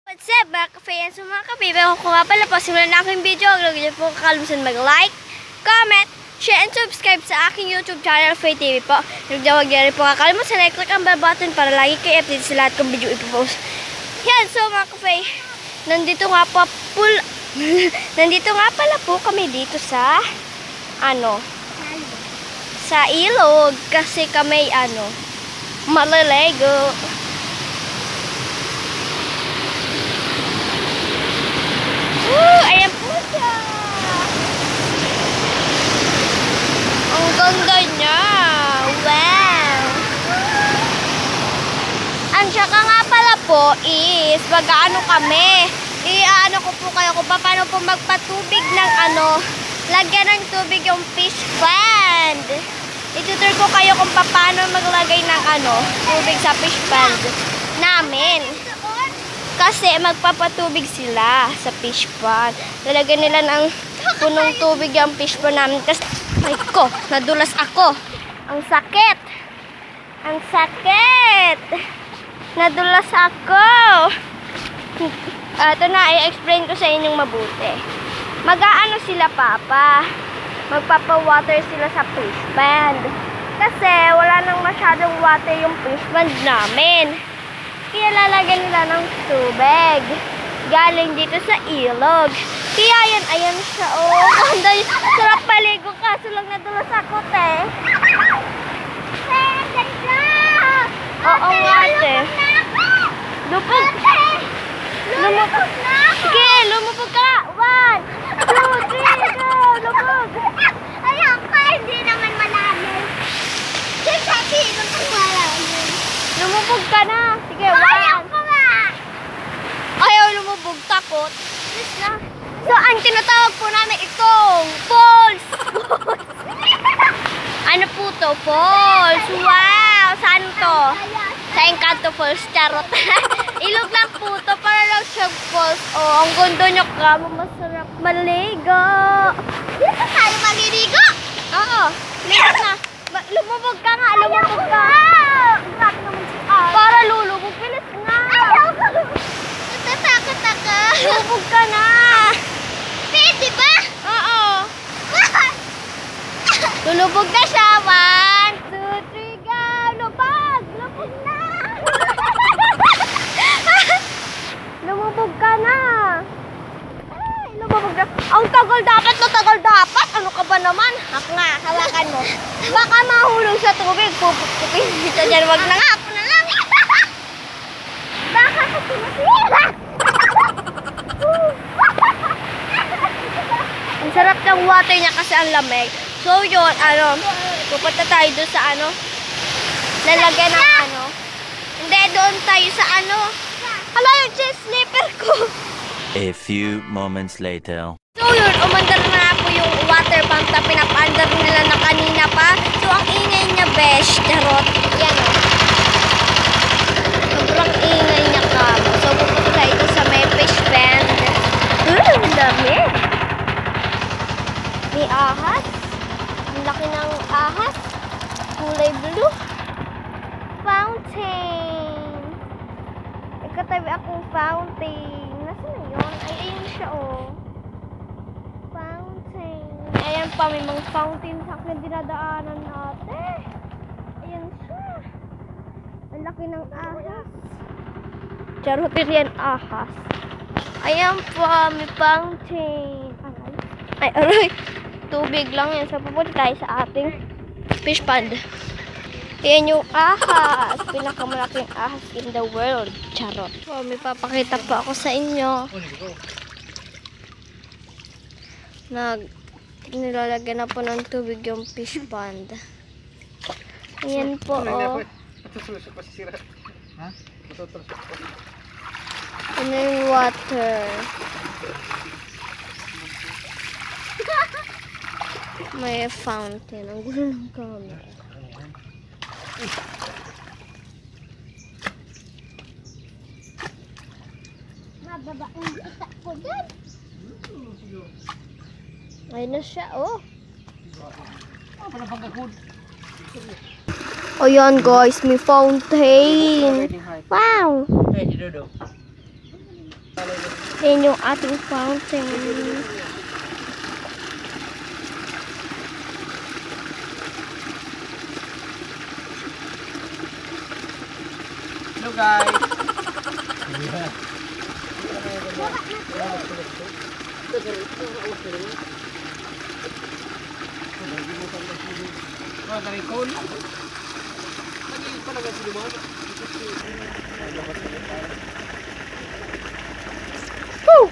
What's up mga ka-fans, mga ka-baby? Ako nga pala po, simulan na aking video. Huwag niyo po kakalimutan mag-like, comment, share, and subscribe sa aking YouTube channel, Faye TV po. Huwag niyo rin po kakalimutan na i-click ang bell button para lagi kayo update sa lahat kong video ipopost. Yan, so mga ka-Faye, nandito nga pala po kami dito sa sa ilog kasi kami maliligo. Ayan po siya. Ang ganda niya. Wow. Ang tsaka nga pala po is mag-ano kami. I-ano ko po kayo kung paano po magpatubig ng lagyan ng tubig yung fish pond. Itutur ko kayo kung paano maglagay ng tubig sa fish pond namin. Kasi magpapatubig sila sa fish pond. Lalagyan nila ng punong tubig yung fish pond namin. Kasi, ay ko, nadulas ako. Ang sakit. Ang sakit. Nadulas ako. Ito na, i-explain ko sa inyong mabuti. Mag-aano sila, Papa. Magpapawater sila sa fish pond. Kasi wala nang masyadong water yung fish pond namin. Kaya lalagyan nila ng tubig. Galing dito sa ilog. Kaya yan, ayan siya. Oh, kanday. Sarap paligo kaso lang nadulas ako, te. Oo nga, te. Lupog. Lumupog na ako. Sige, lumupog ka. 1, 2, 3, go. Lupog. Ayan ka, hindi naman malalim. Sabi ko kung malalim. Lumubog ka na. Sige, 1. Ayaw ko nga. Ayaw lumubog. Takot. Please na. So, ang tinatawag po namin itong falls. Ano po to? Falls. Wow. Saan to? Sa Encanto Falls. Charot. Ilog lang po to. Para lang siyang falls. Oh, ang ganda niya ka. Masarap maligo. Dito tayo maliligo. Oo. Ligo na. Lumubog ka nga. Lumubog ka. Grabe naman si Al. Para lulubog. Bilis na. Ayaw ko. Natatakot ako. Lumubog ka na. Pwede ba? Oo. Bakit? Lulubog na siya. 1, 2, 3, go! Lubog! Lubog na! Lumubog ka na. Ay, lumubog na. Ang tagal dapat na tagal dapat. Ano ka ba naman? Hak nga, hawakan mo. Baka mahulog sa tubig. Pupupupin dito dyan. Wag na nga. Ako na lang. Baka sa sinasira. Ang sarap ng water niya kasi ang lamig. So yun, pupunta tayo doon sa lalagyan ng Hindi, doon tayo sa hala, yung chest slipper ko. A few moments later. So yun, umandar na po yung water pump na pinapandar nila na kanina pa. So ang ingay niya, besh. Charot. Yan o. Sobrang ingay niya ka. So pupunta tayo doon sa may fish pond. Ang dami. May ahas. Ang laki ng ahas. Kulay blue. Fountain. May katabi akong fountain. Nasaan na yun? Ay, ayun siya oh. Fountain. Ayan pa, may mga fountain sa akin dinadaanan natin. Ayan siya. Ang laki ng ahas. Charutin yan, ahas. Ayan pa, may fountain. Ay, aray. Tubig lang yan. So, pupunta tayo sa ating fish pond. Ayan yung ahas. Pinakamalaking ahas in the world. Charot. So, may papakita pa ako sa inyo. Nilalagyan na po ng tubig yung fish pond. Ayan po, oh. Ayan yung water. May fountain. Ang gulo ng camera. Mababa ang itak ko dyan. Ayun na siya, oh. Ayan guys, may fountain. Wow! Yan yung ating fountain. Hello guys. Wah, dari kon. Lagi pala kasi lumabas. Woo!